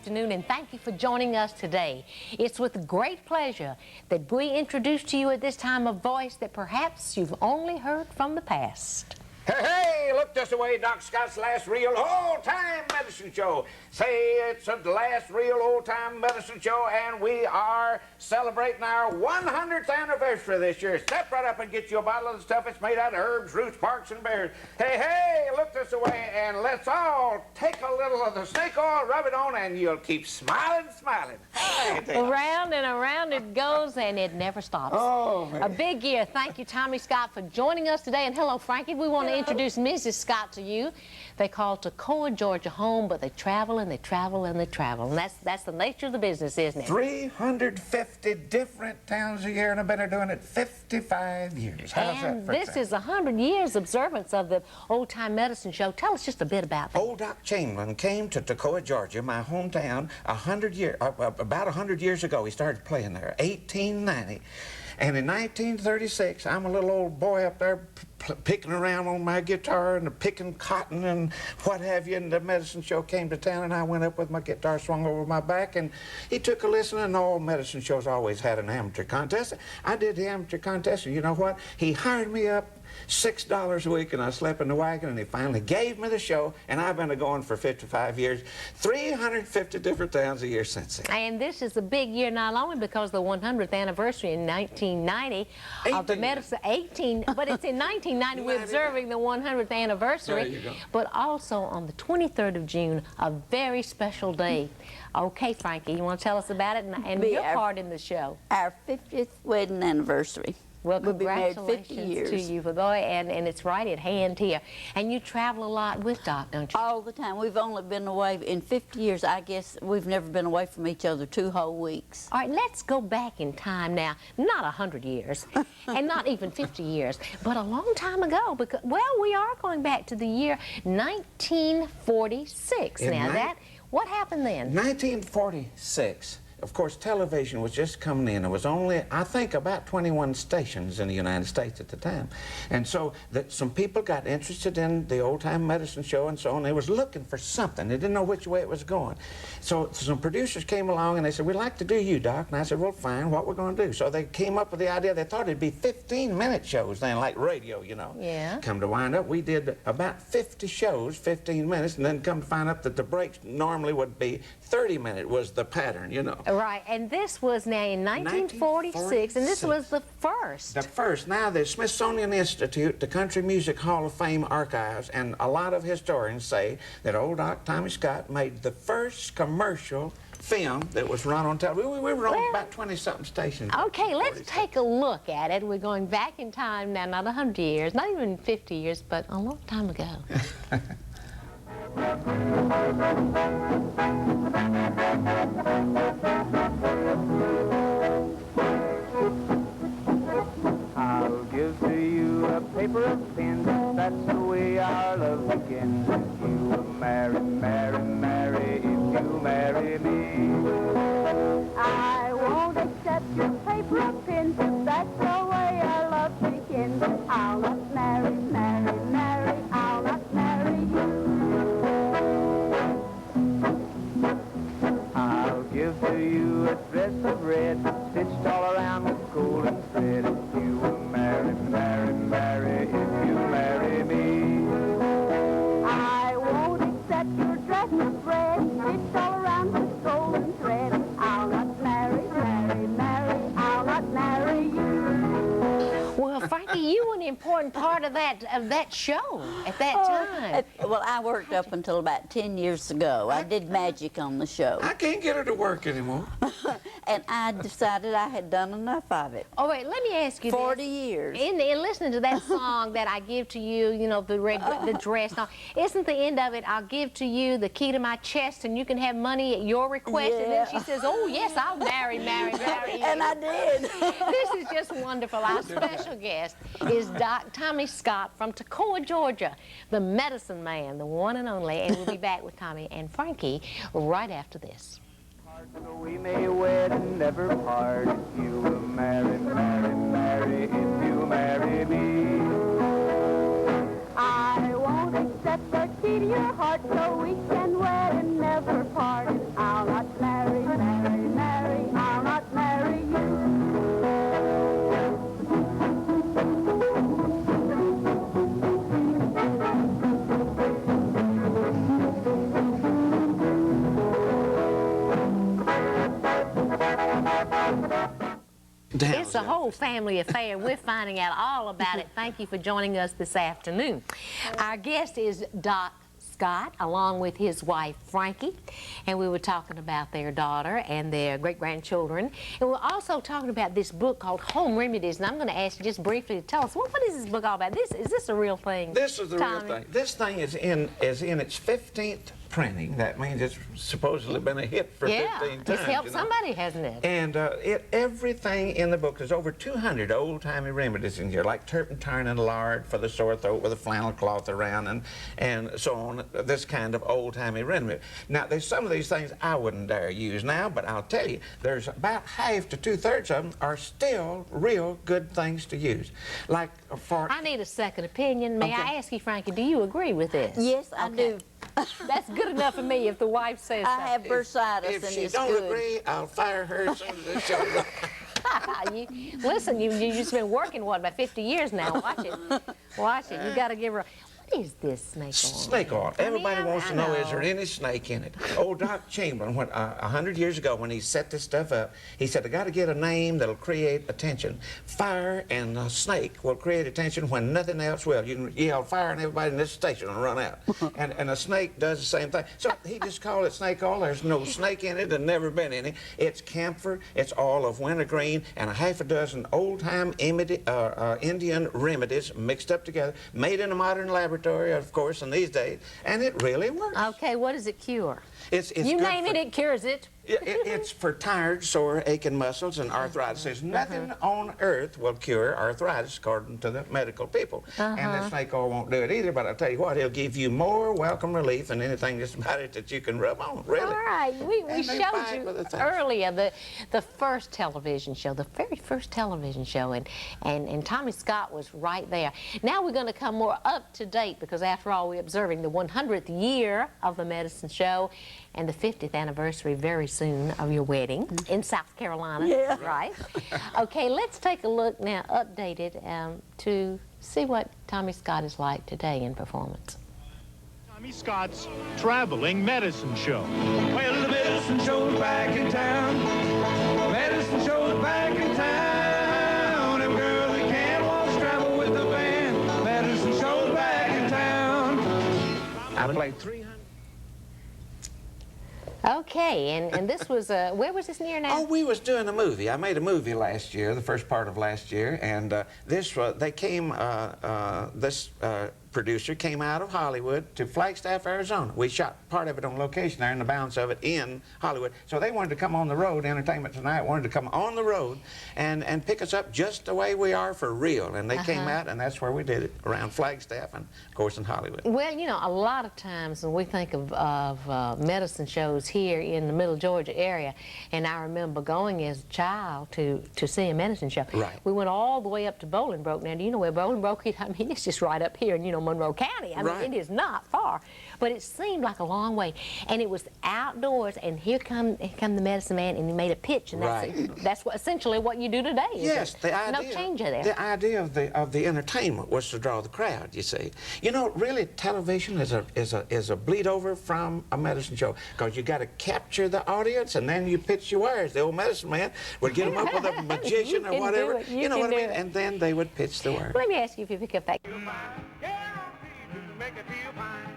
afternoon, and thank you for joining us today. It's with great pleasure that we introduce to you at this time a voice that perhaps you've only heard from the past. Hey, hey, look this way, Doc Scott's last real old-time medicine show. Say it's the last real old-time medicine show, and we are celebrating our 100th anniversary this year. Step right up and get you a bottle of the stuff. It's made out of herbs, roots, barks, and berries. Hey, hey, look this way, and let's all take a little of the snake oil, rub it on, and you'll keep smiling, smiling. Hey, around and around it goes, and it never stops. Oh, man. A big year. Thank you, Tommy Scott, for joining us today. And hello, Frankie. We want to introduce Mrs. Scott to you. They call Toccoa, Georgia home, but they travel and they travel and they travel. And that's the nature of the business, isn't it? 350 different towns a year, and I've been doing it 55 years. How's and that for this is 100 years observance of the old-time medicine show. Tell us just a bit about that. Old Doc Chamberlain came to Toccoa, Georgia, my hometown, about 100 years ago. He started playing there, 1890. And in 1936, I'm a little old boy up there picking around on my guitar and picking cotton and what have you, and the medicine show came to town, and I went up with my guitar swung over my back, and he took a listen, and all medicine shows always had an amateur contest. I did the amateur contest, and you know what? He hired me up $6 a week, and I slept in the wagon, and he finally gave me the show, and I've been going for 55 years, 350 different towns a year since then. And this is a big year, not only because the 100th anniversary in 1990 of the medicine, but it's in 1990 we're observing the 100th anniversary, but also on the 23rd of June, a very special day. Okay, Frankie, you want to tell us about it and your part in the show? Our 50th wedding anniversary. Well, we'll be married congratulations 50 years. to you, boy, and it's right at hand here. And you travel a lot with Doc, don't you? All the time. We've only been away, in 50 years, I guess we've never been away from each other 2 whole weeks. All right, let's go back in time now. Not 100 years, and not even 50 years, but a long time ago. Because, well, we are going back to the year 1946. What happened then? 1946. Of course, television was just coming in. There was only, I think, about 21 stations in the United States at the time. And so some people got interested in the old-time medicine show and so on. They was looking for something. They didn't know which way it was going. So some producers came along and they said, "We'd like to do you, Doc." And I said, "Well, fine, what we're going to do?" So they came up with the idea. They thought it'd be 15-minute shows then, like radio, you know. Yeah. Come to wind up, we did about 50 shows, 15 minutes, and then come to find out that the breaks normally would be 30-minute was the pattern, you know. Right, and this was now in 1946, and this was the first. The first. Now, the Smithsonian Institute, the Country Music Hall of Fame archives, and a lot of historians say that old Doc Tommy Scott made the first commercial film that was run on television. We were on about 20-something stations. Okay, let's take a look at it. We're going back in time now, not 100 years, not even 50 years, but a long time ago. I'll give to you a paper of pins. That's the way our love begins. If you will marry, marry, marry, if you marry me. I won't accept your paper of pins. That's the way our love begins. I'll not marry, marry, marry. I'll not marry you. I'll give to you a dress of red, stitched all around with golden thread. If you will marry, marry, marry, if you marry me. I won't accept your dress of red, stitched all around with golden thread. I'll not marry, marry, marry. I'll not marry you. Well, Frankie, you were an important part of that show at that time. Well, I worked up until about 10 years ago. I did magic on the show. I can't get her to work anymore. And I decided I had done enough of it. All right, let me ask you 40 years. In listening to that song that I give to you, you know, the dress, now, isn't the end of it, I'll give to you the key to my chest and you can have money at your request? Yeah. And then she says, "Oh, yes, I'll marry you." And I did. This is just wonderful. Our special guest is Doc Tommy Scott from Toccoa, Georgia, the medicine man, the one and only. And we'll be back with Tommy and Frankie right after this. So we may wed and never part. If you will marry, marry, marry, if you marry me. I won't accept the key to your heart, so we can wed and never part. I'll not down. It's a whole family affair. We're finding out all about it. Thank you for joining us this afternoon. Our guest is Doc Scott, along with his wife, Frankie, and we were talking about their daughter and their great-grandchildren. And we're also talking about this book called Home Remedies, and I'm going to ask you just briefly to tell us, what is this book all about? Is this a real thing? This is the Tommy? real thing. This thing is in its 15th printing. That means it's supposedly been a hit for 15 times. It's helped somebody, hasn't it? And everything in the book, there's over 200 old-timey remedies in here, like turpentine and lard for the sore throat with a flannel cloth around and so on, this kind of old-timey remedy. Now, there's some of these things I wouldn't dare use now, but I'll tell you, there's about half to two-thirds of them are still real good things to use. Like for... I need a second opinion. May I ask you, Frankie, do you agree with this? Yes, I do. That's good enough for me if the wife says so. I have bursitis, If and she it's don't good. agree, I'll fire her as soon as the show's up. Listen, you've just been working, what, about 50 years now. Watch it. Watch it. You got to give her a... What is this snake oil? Snake oil. Everybody wants to know, is there any snake in it? Old Doc Chamberlain, 100 years ago when he set this stuff up, he said, I got to get a name that'll create attention. Fire and a snake will create attention when nothing else will. You can yell fire and everybody in this station will run out. and a snake does the same thing. So he just called it snake oil. There's no snake in it and never been any. It's camphor, it's all of wintergreen, and a half a dozen old-time Indian remedies mixed up together, made in a modern laboratory, of course, in these days, and it really works. Okay, what does it cure? It's you good name it, it cures it. It's for tired, sore, aching muscles and arthritis. There's nothing on earth will cure arthritis, according to the medical people. And the snake oil won't do it either, but I'll tell you what, it'll give you more welcome relief than anything just about it that you can rub on, really. All right, we And they showed buy it you with a thing. earlier the first television show, the very first television show, and Tommy Scott was right there. Now we're going to come more up to date because, after all, we're observing the 100th year of the medicine show and the 50th anniversary very soon of your wedding in South Carolina. Yeah. Right. Okay, let's take a look now, updated, to see what Tommy Scott is like today in performance. Tommy Scott's Traveling Medicine Show. Well, the medicine show's back in town. Medicine show's back in town. Them girls that can't walk travel with the band. Medicine show's back in town. I played 300. Okay, and this was, where was this near now? Oh, we was doing a movie. I made a movie last year, the first part of last year, and this producer came out of Hollywood to Flagstaff, Arizona. We shot part of it on location there and the balance of it in Hollywood. So they wanted to come on the road, Entertainment Tonight wanted to come on the road and pick us up just the way we are for real. And they came out, and that's where we did it, around Flagstaff and, of course, in Hollywood. Well, you know, a lot of times when we think of medicine shows here in the Middle Georgia area, and I remember going as a child to see a medicine show. Right. We went all the way up to Bolingbroke. Now, do you know where Bolingbroke is? I mean, it's just right up here in, you know, Monroe County. I mean, Right. it is not far, but it seemed like a long way. And it was outdoors, and here come the medicine man, and he made a pitch, and that's what essentially what you do today. Yes, the idea. No change there. The idea of the entertainment was to draw the crowd. You see, you know, really, television is a bleed over from a medicine show because you got to capture the audience, and then you pitch your wares. The old medicine man would get them up with a magician or whatever. You know what I mean? And then they would pitch the wares. Let me ask you if you pick up that. Make it feel fine.